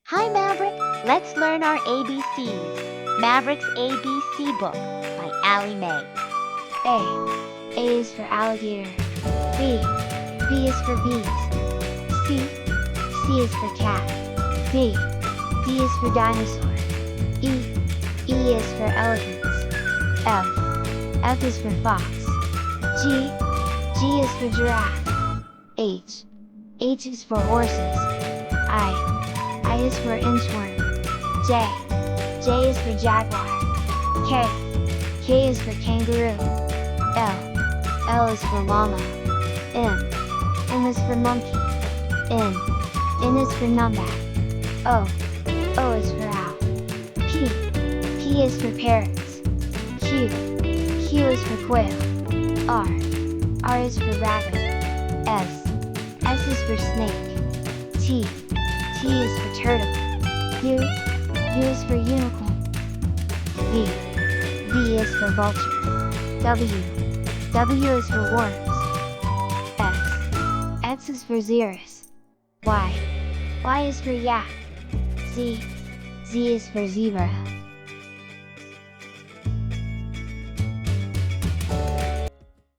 Hi Maverick, let's learn our ABCs. Maverick's ABC book by Allie Mae. A is for alligator. B is for bees. C is for cat. D is for dinosaur. E is for elephants. F is for fox. G is for giraffe. H is for horses. I is for inchworm. J is for jaguar. K is for kangaroo. L is for llama. M is for monkey. N is for numbat. O is for owl. P is for parrots. Q is for quail. R is for rabbit. S is for snake. T is for turtle. U is for unicorn. V is for vulture. W is for worms. X is for xerus. Y is for yak. Z is for zebra.